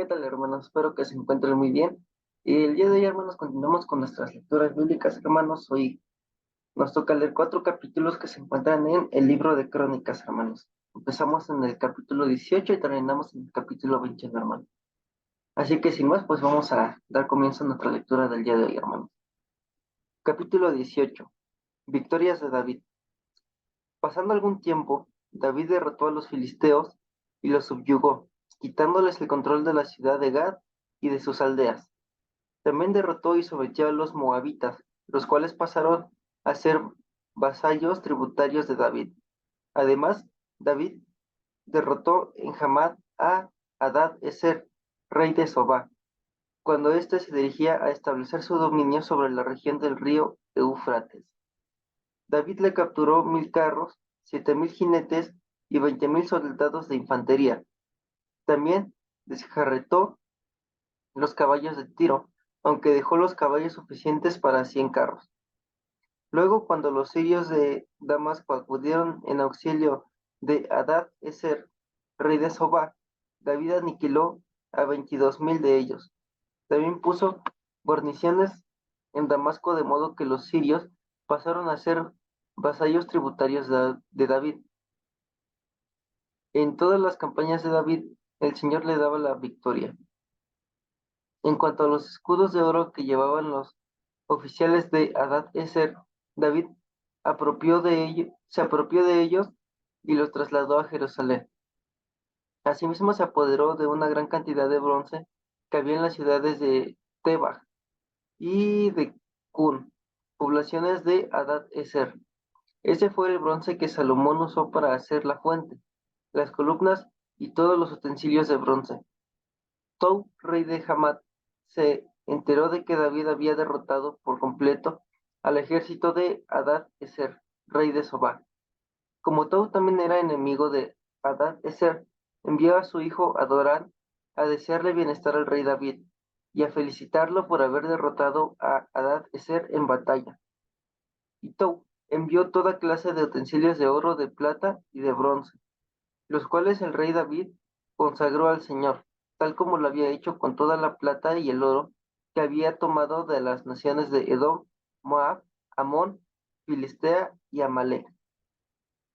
¿Qué tal, hermanos? Espero que se encuentren muy bien. Y el día de hoy, hermanos, continuamos con nuestras lecturas bíblicas, hermanos. Hoy nos toca leer 4 capítulos que se encuentran en el libro de Crónicas, hermanos. Empezamos en el capítulo 18 y terminamos en el capítulo 21, hermanos. Así que sin más, pues vamos a dar comienzo a nuestra lectura del día de hoy, hermanos. Capítulo 18. Victorias de David. Pasando algún tiempo, David derrotó a los filisteos y los subyugó, quitándoles el control de la ciudad de Gad y de sus aldeas. También derrotó y sometió a los moabitas, los cuales pasaron a ser vasallos tributarios de David. Además, David derrotó en Hamad a Hadad-ezer, rey de Sobá, cuando éste se dirigía a establecer su dominio sobre la región del río Éufrates. David le capturó 1000 carros, 7000 jinetes y 20,000 soldados de infantería. También desjarretó los caballos de Tiro, aunque dejó los caballos suficientes para 100 carros. Luego, cuando los sirios de Damasco acudieron en auxilio de Hadad-ezer, rey de Sobá, David aniquiló a 22,000 de ellos. También puso guarniciones en Damasco, de modo que los sirios pasaron a ser vasallos tributarios de David. En todas las campañas de David, el Señor le daba la victoria. En cuanto a los escudos de oro que llevaban los oficiales de Hadad-ezer, David se apropió de ellos y los trasladó a Jerusalén. Asimismo, se apoderó de una gran cantidad de bronce que había en las ciudades de Tebach y de Cun, poblaciones de Hadad-ezer. Ese fue el bronce que Salomón usó para hacer la fuente, las columnas y todos los utensilios de bronce. Tou, rey de Hamat, se enteró de que David había derrotado por completo al ejército de Hadad-ezer, rey de Sobá. Como Tou también era enemigo de Hadad-ezer, envió a su hijo Adorán a desearle bienestar al rey David y a felicitarlo por haber derrotado a Hadad-ezer en batalla. Y Tou envió toda clase de utensilios de oro, de plata y de bronce, los cuales el rey David consagró al Señor, tal como lo había hecho con toda la plata y el oro que había tomado de las naciones de Edom, Moab, Amón, Filistea y Amalek.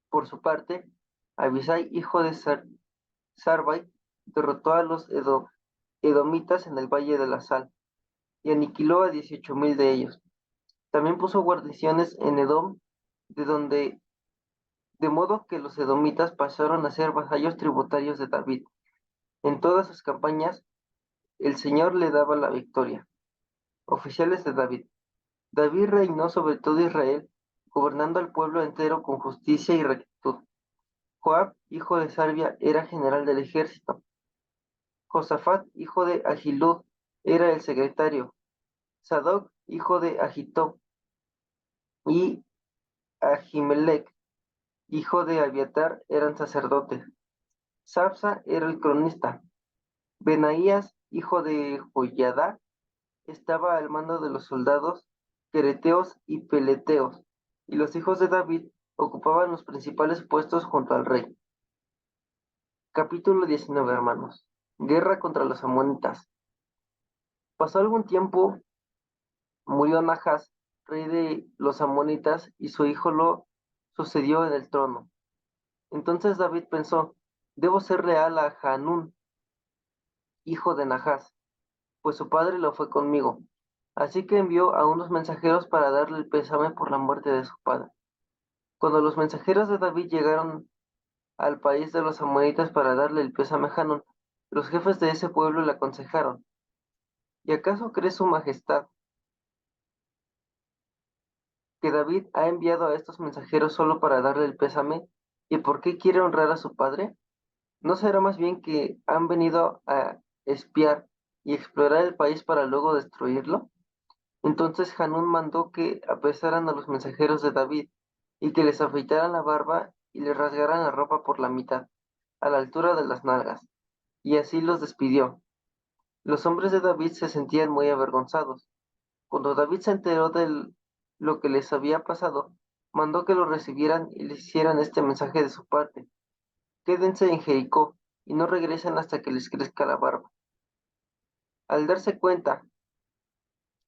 Por su parte, Abisai, hijo de Sarbai, derrotó a los edomitas en el Valle de la Sal y aniquiló a 18,000 de ellos. También puso guarniciones en Edom, de modo que los edomitas pasaron a ser vasallos tributarios de David. En todas sus campañas, el Señor le daba la victoria. Oficiales de David. David reinó sobre todo Israel, gobernando al pueblo entero con justicia y rectitud. Joab, hijo de Sarvia, era general del ejército. Josafat, hijo de Ahilud, era el secretario. Sadoc, hijo de Ahitob, y Ahimelech, hijo de Abiatar, eran sacerdotes. Sapsa era el cronista. Benaías, hijo de Joiada, estaba al mando de los soldados quereteos y peleteos, y los hijos de David ocupaban los principales puestos junto al rey. Capítulo 19, hermanos. Guerra contra los amonitas. Pasó algún tiempo, murió Nahas, rey de los amonitas, y su hijo lo sucedió en el trono. Entonces David pensó: debo ser leal a Hanún, hijo de Nahas, pues su padre lo fue conmigo. Así que envió a unos mensajeros para darle el pésame por la muerte de su padre. Cuando los mensajeros de David llegaron al país de los amonitas para darle el pésame a Hanún, los jefes de ese pueblo le aconsejaron: ¿y acaso cree su majestad que David ha enviado a estos mensajeros solo para darle el pésame? ¿Y por qué quiere honrar a su padre? ¿No será más bien que han venido a espiar y explorar el país para luego destruirlo? Entonces Hanún mandó que apresaran a los mensajeros de David y que les afeitaran la barba y les rasgaran la ropa por la mitad, a la altura de las nalgas, y así los despidió. Los hombres de David se sentían muy avergonzados. Cuando David se enteró de lo que les había pasado, mandó que lo recibieran y les hicieran este mensaje de su parte: quédense en Jericó y no regresen hasta que les crezca la barba. Al darse cuenta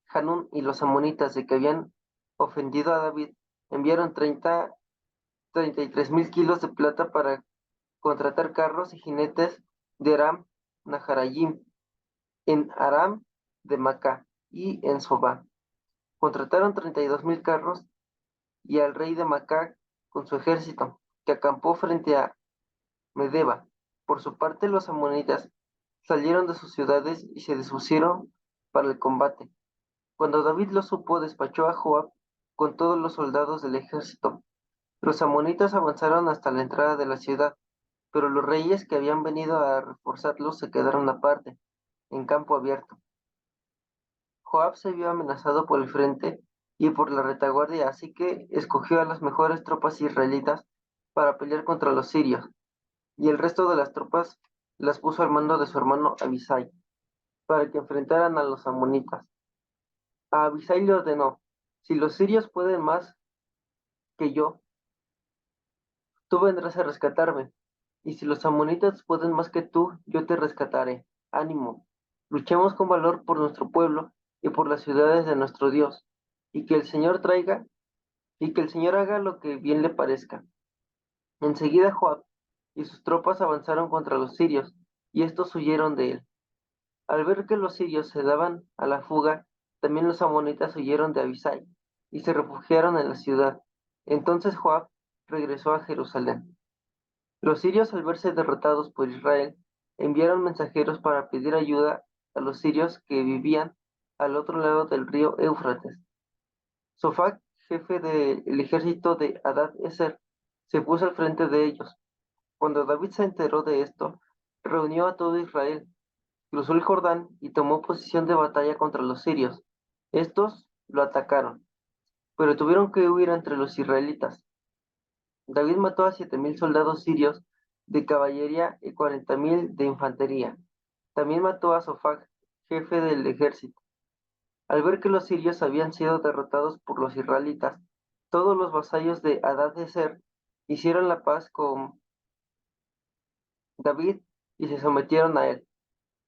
Hanún y los amonitas de que habían ofendido a David, enviaron 33,000 kilos de plata para contratar carros y jinetes de Aram Naharayim, en Aram de Macá y en Sobá. Contrataron 32,000 carros y al rey de Macá con su ejército, que acampó frente a Medeba. Por su parte, los amonitas salieron de sus ciudades y se dispusieron para el combate. Cuando David lo supo, despachó a Joab con todos los soldados del ejército. Los amonitas avanzaron hasta la entrada de la ciudad, pero los reyes que habían venido a reforzarlos se quedaron aparte, en campo abierto. Joab se vio amenazado por el frente y por la retaguardia, así que escogió a las mejores tropas israelitas para pelear contra los sirios, y el resto de las tropas las puso al mando de su hermano Abisai, para que enfrentaran a los amonitas. A Abisai le ordenó: si los sirios pueden más que yo, tú vendrás a rescatarme, y si los amonitas pueden más que tú, yo te rescataré. Ánimo, luchemos con valor por nuestro pueblo y por las ciudades de nuestro Dios, y que el Señor traiga, y que el Señor haga lo que bien le parezca. Enseguida Joab y sus tropas avanzaron contra los sirios, y estos huyeron de él. Al ver que los sirios se daban a la fuga, también los amonitas huyeron de Abisai, y se refugiaron en la ciudad. Entonces Joab regresó a Jerusalén. Los sirios, al verse derrotados por Israel, enviaron mensajeros para pedir ayuda a los sirios que vivían al otro lado del río Éufrates. Sofac, jefe del ejército de Hadad-Ezer, se puso al frente de ellos. Cuando David se enteró de esto, reunió a todo Israel, cruzó el Jordán y tomó posición de batalla contra los sirios. Estos lo atacaron, pero tuvieron que huir entre los israelitas. David mató a 7,000 soldados sirios de caballería y 40,000 de infantería. También mató a Sofag, jefe del ejército. Al ver que los sirios habían sido derrotados por los israelitas, todos los vasallos de Hadad-Ezer hicieron la paz con David y se sometieron a él.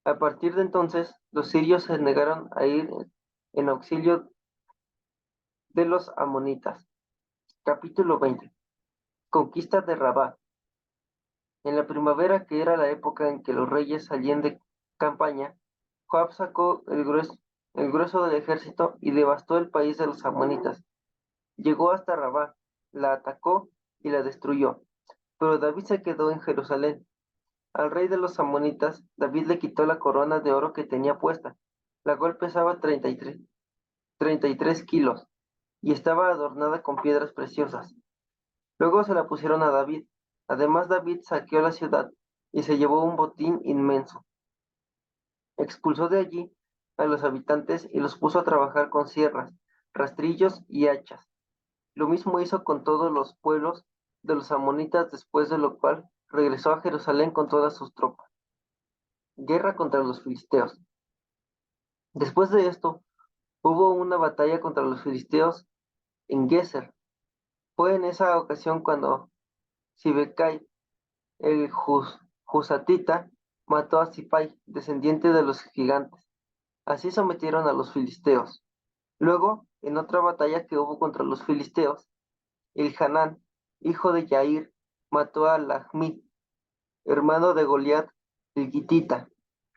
A partir de entonces, los sirios se negaron a ir en auxilio de los amonitas. Capítulo 20. Conquista de Rabá. En la primavera, que era la época en que los reyes salían de campaña, Joab sacó el grueso del ejército y devastó el país de los amonitas. Llegó hasta Rabá, la atacó y la destruyó. Pero David se quedó en Jerusalén. Al rey de los amonitas, David le quitó la corona de oro que tenía puesta, la cual pesaba 33 kilos, y estaba adornada con piedras preciosas. Luego se la pusieron a David. Además, David saqueó la ciudad y se llevó un botín inmenso. Expulsó de allí a los habitantes y los puso a trabajar con sierras, rastrillos y hachas. Lo mismo hizo con todos los pueblos de los amonitas, después de lo cual regresó a Jerusalén con todas sus tropas. Guerra contra los filisteos. Después de esto, hubo una batalla contra los filisteos en Geser. Fue en esa ocasión cuando Sibecai, el Husatita, mató a Sipai, descendiente de los gigantes. Así sometieron a los filisteos. Luego, en otra batalla que hubo contra los filisteos, el Hanán, hijo de Yair, mató a Lahmi, hermano de Goliat el Gitita,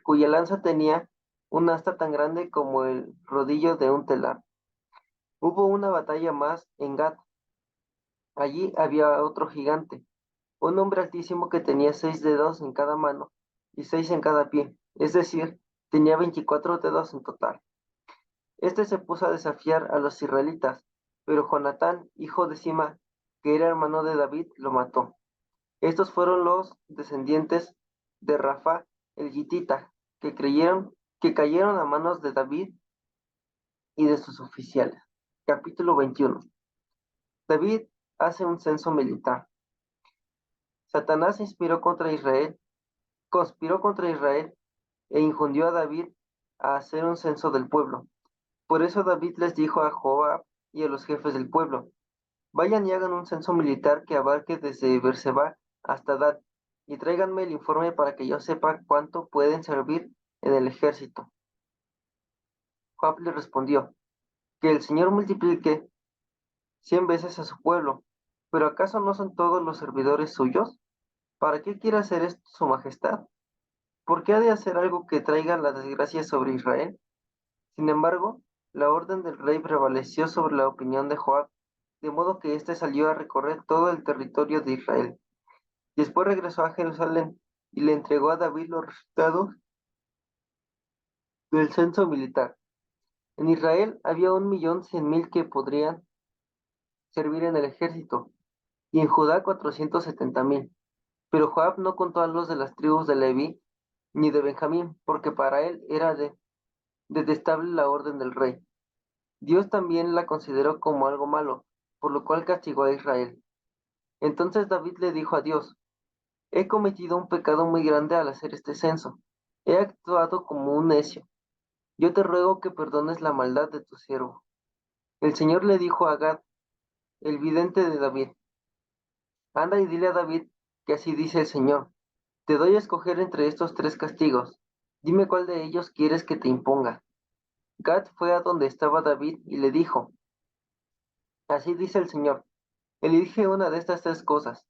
cuya lanza tenía un asta tan grande como el rodillo de un telar. Hubo una batalla más en Gat. Allí había otro gigante, un hombre altísimo que tenía 6 dedos en cada mano y 6 en cada pie, es decir, tenía 24 dedos en total. Este se puso a desafiar a los israelitas, pero Jonatán, hijo de Sima, que era hermano de David, lo mató. Estos fueron los descendientes de Rafa el Gitita, que cayeron a manos de David y de sus oficiales. Capítulo 21. David hace un censo militar. Satanás conspiró contra Israel e infundió a David a hacer un censo del pueblo. Por eso David les dijo a Joab y a los jefes del pueblo: vayan y hagan un censo militar que abarque desde Beerseba hasta Dan, y tráiganme el informe para que yo sepa cuánto pueden servir en el ejército. Joab le respondió: que el Señor multiplique 100 veces a su pueblo. ¿Pero acaso no son todos los servidores suyos? ¿Para qué quiere hacer esto su majestad? ¿Por qué ha de hacer algo que traiga la desgracia sobre Israel? Sin embargo, la orden del rey prevaleció sobre la opinión de Joab, de modo que éste salió a recorrer todo el territorio de Israel. Después regresó a Jerusalén y le entregó a David los resultados del censo militar. En Israel había 1.100.000 que podrían servir en el ejército, y en Judá 470.000. Pero Joab no contó a los de las tribus de Leví ni de Benjamín, porque para él era detestable la orden del rey. Dios también la consideró como algo malo, por lo cual castigó a Israel. Entonces David le dijo a Dios: he cometido un pecado muy grande al hacer este censo. He actuado como un necio. Yo te ruego que perdones la maldad de tu siervo. El Señor le dijo a Gad, el vidente de David: anda y dile a David que así dice el Señor: te doy a escoger entre estos 3 castigos. Dime cuál de ellos quieres que te imponga. Gad fue a donde estaba David y le dijo: así dice el Señor: elige una de estas 3 cosas: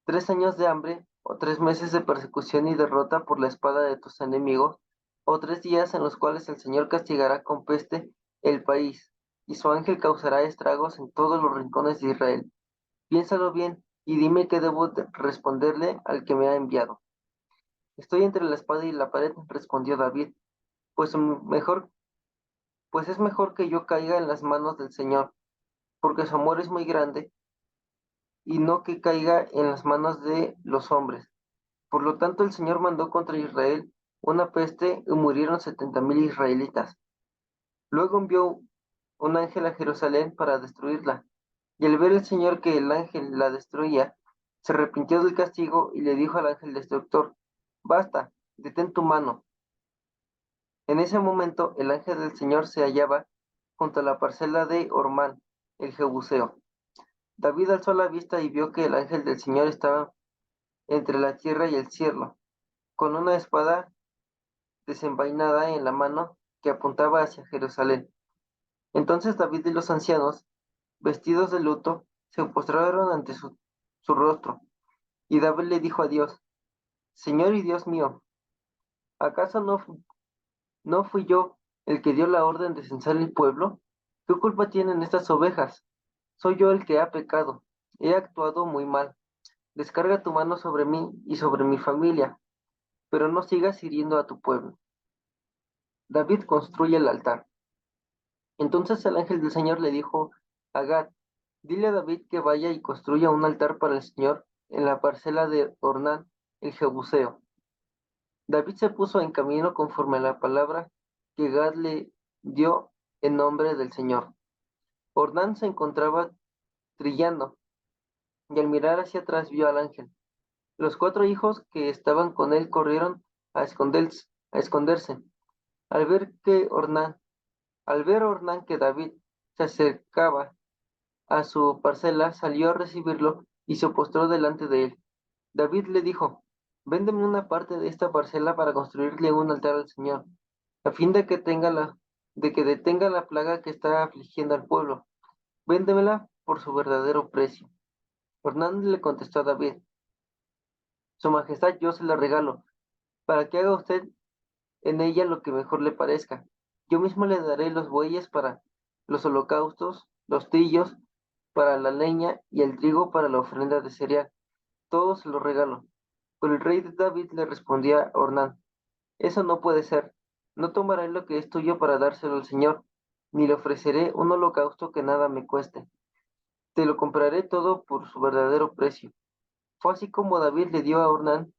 3 años de hambre, o 3 meses de persecución y derrota por la espada de tus enemigos, o 3 días en los cuales el Señor castigará con peste el país, y su ángel causará estragos en todos los rincones de Israel. Piénsalo bien, y dime qué debo responderle al que me ha enviado. Estoy entre la espada y la pared, respondió David, pues mejor, pues es mejor que yo caiga en las manos del Señor, porque su amor es muy grande, y no que caiga en las manos de los hombres. Por lo tanto, el Señor mandó contra Israel una peste y murieron 70.000 israelitas. Luego envió un ángel a Jerusalén para destruirla. Y al ver el Señor que el ángel la destruía, se arrepintió del castigo y le dijo al ángel destructor: basta, detén tu mano. En ese momento, el ángel del Señor se hallaba junto a la parcela de Ormán, el Jebuseo. David alzó la vista y vio que el ángel del Señor estaba entre la tierra y el cielo, con una espada desenvainada en la mano que apuntaba hacia Jerusalén. Entonces David y los ancianos, vestidos de luto, se postraron ante su rostro, y David le dijo a Dios: Señor y Dios mío, ¿acaso no fui yo el que dio la orden de censar el pueblo? ¿Qué culpa tienen estas ovejas? Soy yo el que ha pecado. He actuado muy mal. Descarga tu mano sobre mí y sobre mi familia, pero no sigas hiriendo a tu pueblo. David construye el altar. Entonces el ángel del Señor le dijo a Gad: dile a David que vaya y construya un altar para el Señor en la parcela de Ornán, el Jebuseo. David se puso en camino conforme a la palabra que Gad le dio en nombre del Señor. Ornán se encontraba trillando, y al mirar hacia atrás vio al ángel. Los 4 hijos que estaban con él corrieron a esconderse. Al ver que Ornán, al ver Ornán que David se acercaba a su parcela, salió a recibirlo y se postró delante de él. David le dijo: véndeme una parte de esta parcela para construirle un altar al Señor, a fin de que detenga la plaga que está afligiendo al pueblo. Véndemela por su verdadero precio. Ornán le contestó a David: Su Majestad, yo se la regalo, para que haga usted en ella lo que mejor le parezca. Yo mismo le daré los bueyes para los holocaustos, los trillos para la leña y el trigo para la ofrenda de cereal. Todo se lo regalo. Pero el rey de David le respondía a Ornán: eso no puede ser. No tomaré lo que es tuyo para dárselo al Señor, ni le ofreceré un holocausto que nada me cueste. Te lo compraré todo por su verdadero precio. Fue así como David le dio a Ornán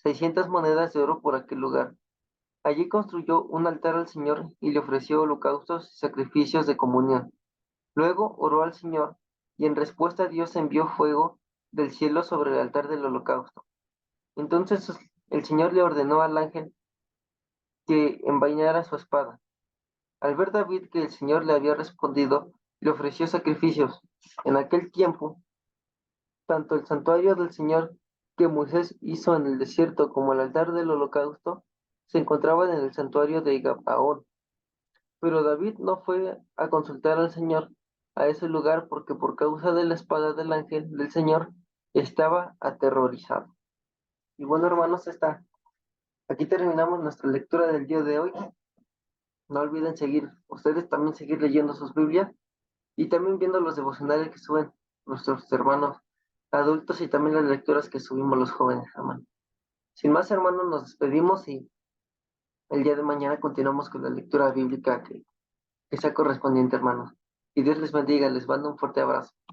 600 monedas de oro por aquel lugar. Allí construyó un altar al Señor y le ofreció holocaustos y sacrificios de comunión. Luego oró al Señor, y en respuesta Dios envió fuego del cielo sobre el altar del holocausto. Entonces el Señor le ordenó al ángel que envainara su espada. Al ver David que el Señor le había respondido, le ofreció sacrificios. En aquel tiempo, tanto el santuario del Señor que Moisés hizo en el desierto como el altar del holocausto se encontraban en el santuario de Gabaón. Pero David no fue a consultar al Señor a ese lugar porque por causa de la espada del ángel del Señor estaba aterrorizado. Y bueno, hermanos, aquí terminamos nuestra lectura del día de hoy. No olviden ustedes también seguir leyendo sus Biblias y también viendo los devocionales que suben nuestros hermanos adultos y también las lecturas que subimos los jóvenes, hermanos. Sin más, hermanos, nos despedimos y el día de mañana continuamos con la lectura bíblica que sea correspondiente, hermanos. Y Dios les bendiga, les mando un fuerte abrazo.